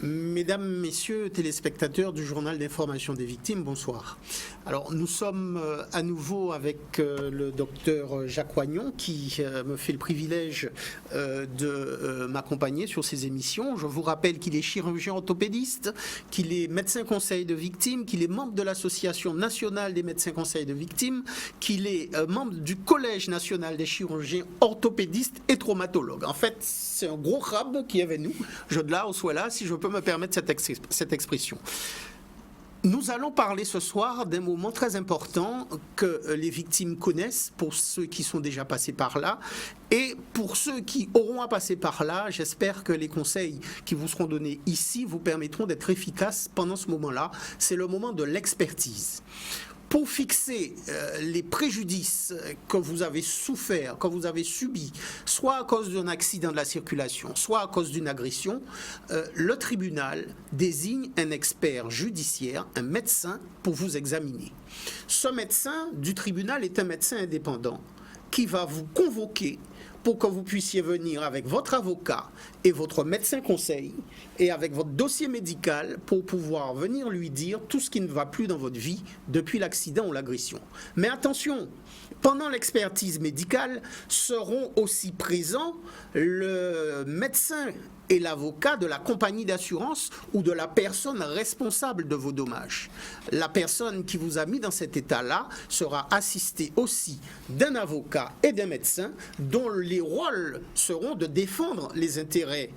Mesdames, Messieurs, téléspectateurs du journal d'information des victimes, bonsoir. Alors, nous sommes à nouveau avec le docteur Jacques Oignon qui me fait le privilège de m'accompagner sur ces émissions. Je vous rappelle qu'il est chirurgien orthopédiste, qu'il est médecin conseil de victimes, qu'il est membre de l'Association nationale des médecins conseils de victimes, qu'il est membre du Collège national des chirurgiens orthopédistes et traumatologues. En fait, c'est un gros crabe qui est avec nous. Je de là au soit là, si je peux me permettre cette expression. Nous allons parler ce soir d'un moment très important que les victimes connaissent, pour ceux qui sont déjà passés par là, et pour ceux qui auront à passer par là. J'espère que les conseils qui vous seront donnés ici vous permettront d'être efficaces pendant ce moment-là. C'est le moment de l'expertise. Pour fixer les préjudices que vous avez souffert, que vous avez subis, soit à cause d'un accident de la circulation, soit à cause d'une agression, le tribunal désigne un expert judiciaire, un médecin, pour vous examiner. Ce médecin du tribunal est un médecin indépendant qui va vous convoquer pour que vous puissiez venir avec votre avocat et votre médecin conseil et avec votre dossier médical pour pouvoir venir lui dire tout ce qui ne va plus dans votre vie depuis l'accident ou l'agression. Mais attention, pendant l'expertise médicale seront aussi présents le médecin et l'avocat de la compagnie d'assurance ou de la personne responsable de vos dommages. La personne qui vous a mis dans cet état-là sera assistée aussi d'un avocat et d'un médecin dont les rôles seront de défendre les intérêts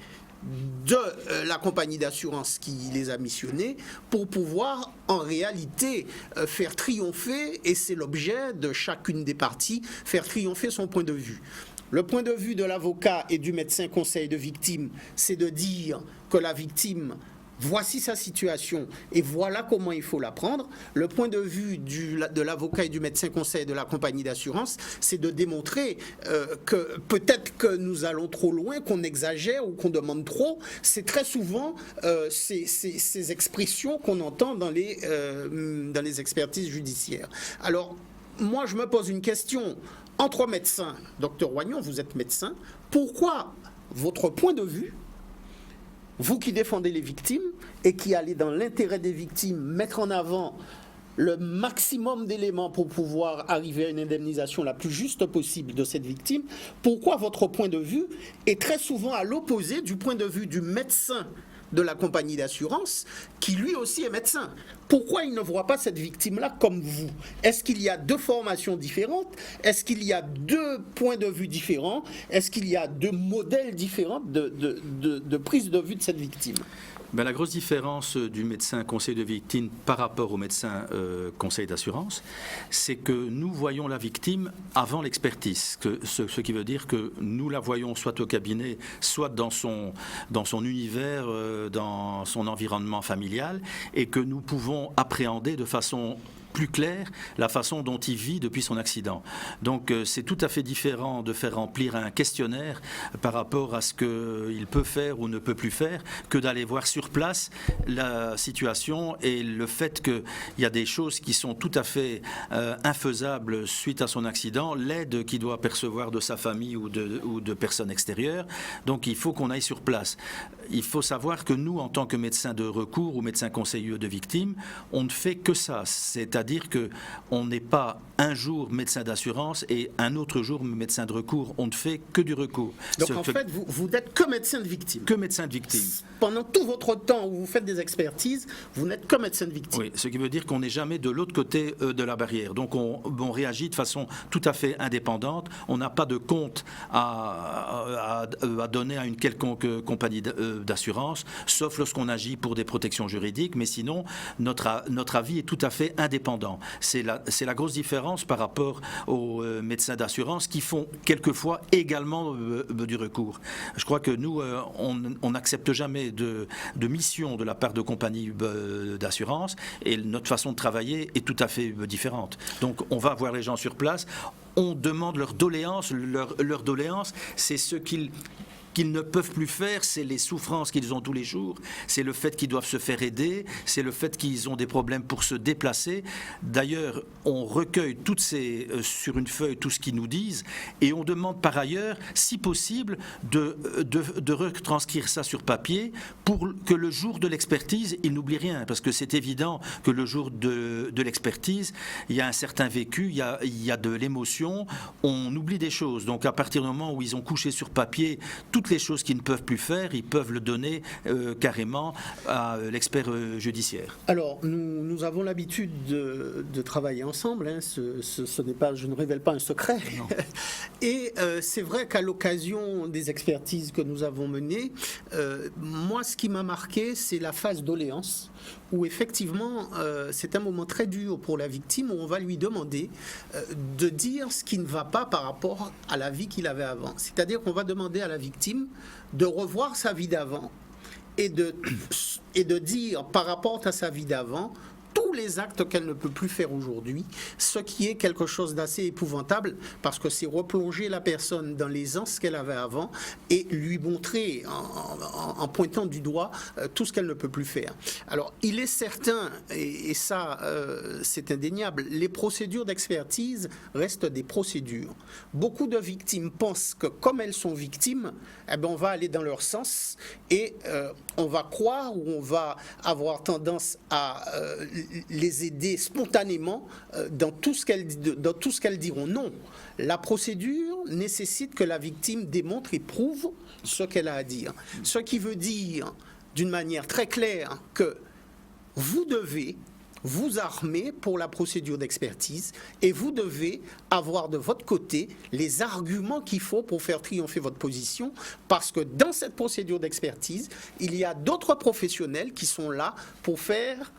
de la compagnie d'assurance qui les a missionnés pour pouvoir en réalité faire triompher, et c'est l'objet de chacune des parties, faire triompher son point de vue. Le point de vue de l'avocat et du médecin conseil de victime, c'est de dire que la victime, voici sa situation et voilà comment il faut la prendre. Le point de vue de l'avocat et du médecin conseil de la compagnie d'assurance, c'est de démontrer que peut-être que nous allons trop loin, qu'on exagère ou qu'on demande trop. C'est très souvent ces expressions qu'on entend dans les expertises judiciaires. Alors, moi, je me pose une question. Entre médecins, docteur Oignon, vous êtes médecin, pourquoi votre point de vue, vous qui défendez les victimes et qui allez dans l'intérêt des victimes mettre en avant le maximum d'éléments pour pouvoir arriver à une indemnisation la plus juste possible de cette victime, pourquoi votre point de vue est très souvent à l'opposé du point de vue du médecin de la compagnie d'assurance, qui lui aussi est médecin? Pourquoi il ne voit pas cette victime-là comme vous? Est-ce qu'il y a deux formations différentes? Est-ce qu'il y a deux points de vue différents? Est-ce qu'il y a deux modèles différents de prise de vue de cette victime? La grosse différence du médecin conseil de victime par rapport au médecin conseil d'assurance, c'est que nous voyons la victime avant l'expertise, ce qui veut dire que nous la voyons soit au cabinet, soit dans son univers, dans son environnement familial, et que nous pouvons appréhender de façon plus clair la façon dont il vit depuis son accident. Donc c'est tout à fait différent de faire remplir un questionnaire par rapport à ce qu'il peut faire ou ne peut plus faire que d'aller voir sur place la situation et le fait qu'il y a des choses qui sont tout à fait infaisables suite à son accident, l'aide qu'il doit percevoir de sa famille ou de personnes extérieures. Donc il faut qu'on aille sur place. Il faut savoir que nous, en tant que médecins de recours ou médecins conseillers de victimes, on ne fait que ça. C'est-à-dire qu'on n'est pas un jour médecin d'assurance et un autre jour médecin de recours. On ne fait que du recours. Donc en fait, vous n'êtes que médecin de victime. Que médecin de victime. Pendant tout votre temps où vous faites des expertises, vous n'êtes que médecin de victime. Oui, ce qui veut dire qu'on n'est jamais de l'autre côté de la barrière. Donc on réagit de façon tout à fait indépendante. On n'a pas de compte à donner à une quelconque compagnie d'assurance, sauf lorsqu'on agit pour des protections juridiques. Mais sinon, notre avis est tout à fait indépendant. C'est la grosse différence par rapport aux médecins d'assurance qui font quelquefois également du recours. Je crois que nous, on n'accepte jamais de mission de la part de compagnies d'assurance, et notre façon de travailler est tout à fait différente. Donc on va voir les gens sur place, on demande leur doléance. Leur doléance, c'est ce qu'ils qu'ils ne peuvent plus faire, c'est les souffrances qu'ils ont tous les jours, c'est le fait qu'ils doivent se faire aider, c'est le fait qu'ils ont des problèmes pour se déplacer. D'ailleurs, on recueille sur une feuille tout ce qu'ils nous disent et on demande par ailleurs, si possible, de retranscrire ça sur papier pour que le jour de l'expertise, ils n'oublient rien. Parce que c'est évident que le jour de l'expertise, il y a un certain vécu, il y a de l'émotion, on oublie des choses. Donc à partir du moment où ils ont couché sur papier toutes les choses qu'ils ne peuvent plus faire, ils peuvent le donner carrément à l'expert judiciaire. Alors, nous avons l'habitude de travailler ensemble, hein. Ce n'est pas, je ne révèle pas un secret. Et c'est vrai qu'à l'occasion des expertises que nous avons menées, moi, ce qui m'a marqué, c'est la phase doléance, où effectivement, c'est un moment très dur pour la victime, où on va lui demander de dire ce qui ne va pas par rapport à la vie qu'il avait avant. C'est-à-dire qu'on va demander à la victime de revoir sa vie d'avant et de dire par rapport à sa vie d'avant tous les actes qu'elle ne peut plus faire aujourd'hui, ce qui est quelque chose d'assez épouvantable parce que c'est replonger la personne dans l'aisance qu'elle avait avant et lui montrer en pointant du doigt tout ce qu'elle ne peut plus faire. Alors, il est certain, et ça c'est indéniable, les procédures d'expertise restent des procédures. Beaucoup de victimes pensent que comme elles sont victimes, eh bien, on va aller dans leur sens et on va croire ou on va avoir tendance à les aider spontanément dans tout ce qu'elles diront. Non, la procédure nécessite que la victime démontre et prouve ce qu'elle a à dire. Ce qui veut dire d'une manière très claire que vous devez vous armer pour la procédure d'expertise et vous devez avoir de votre côté les arguments qu'il faut pour faire triompher votre position parce que dans cette procédure d'expertise, il y a d'autres professionnels qui sont là pour faire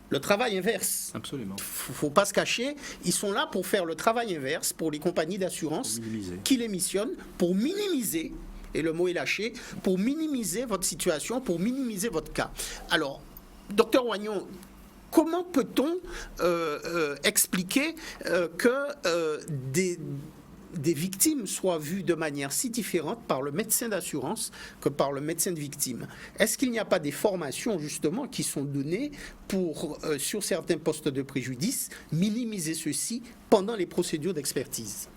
le travail inverse. Absolument. Il ne faut pas se cacher, ils sont là pour faire le travail inverse pour les compagnies d'assurance qui les missionnent pour minimiser, et le mot est lâché, pour minimiser votre situation, pour minimiser votre cas. Alors, docteur Wagnon, comment peut-on expliquer que des victimes soient vues de manière si différente par le médecin d'assurance que par le médecin de victime? Est-ce qu'il n'y a pas des formations justement qui sont données pour, sur certains postes de préjudice, minimiser ceci pendant les procédures d'expertise?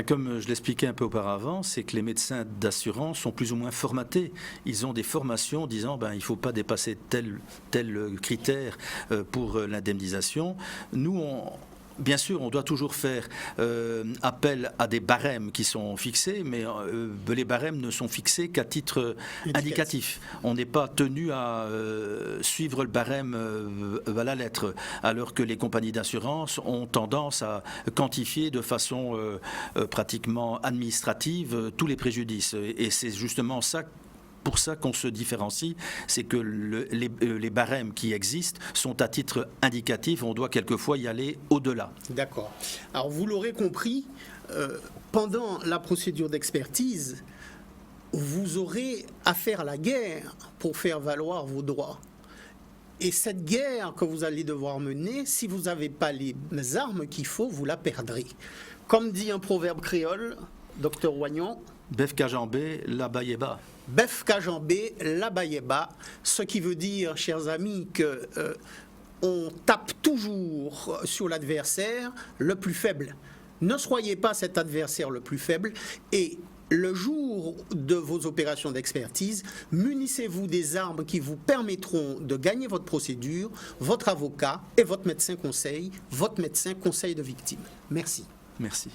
Comme je l'expliquais un peu auparavant, c'est que les médecins d'assurance sont plus ou moins formatés. Ils ont des formations disant il ne faut pas dépasser tel critère pour l'indemnisation. Nous, bien sûr, on doit toujours faire appel à des barèmes qui sont fixés, mais les barèmes ne sont fixés qu'à titre indicatif. On n'est pas tenu à suivre le barème à la lettre, alors que les compagnies d'assurance ont tendance à quantifier de façon pratiquement administrative tous les préjudices. Et c'est justement pour ça qu'on se différencie, c'est que les barèmes qui existent sont à titre indicatif, on doit quelquefois y aller au-delà. D'accord. Alors vous l'aurez compris, pendant la procédure d'expertise, vous aurez à faire la guerre pour faire valoir vos droits. Et cette guerre que vous allez devoir mener, si vous n'avez pas les armes qu'il faut, vous la perdrez. Comme dit un proverbe créole, docteur Wagnon, Bef Kajambé, la Bayeba. Bef Kajambé, la Bayeba, ce qui veut dire, chers amis, que on tape toujours sur l'adversaire le plus faible. Ne soyez pas cet adversaire le plus faible et le jour de vos opérations d'expertise, munissez-vous des armes qui vous permettront de gagner votre procédure, votre avocat et votre médecin conseil de victime. Merci. Merci.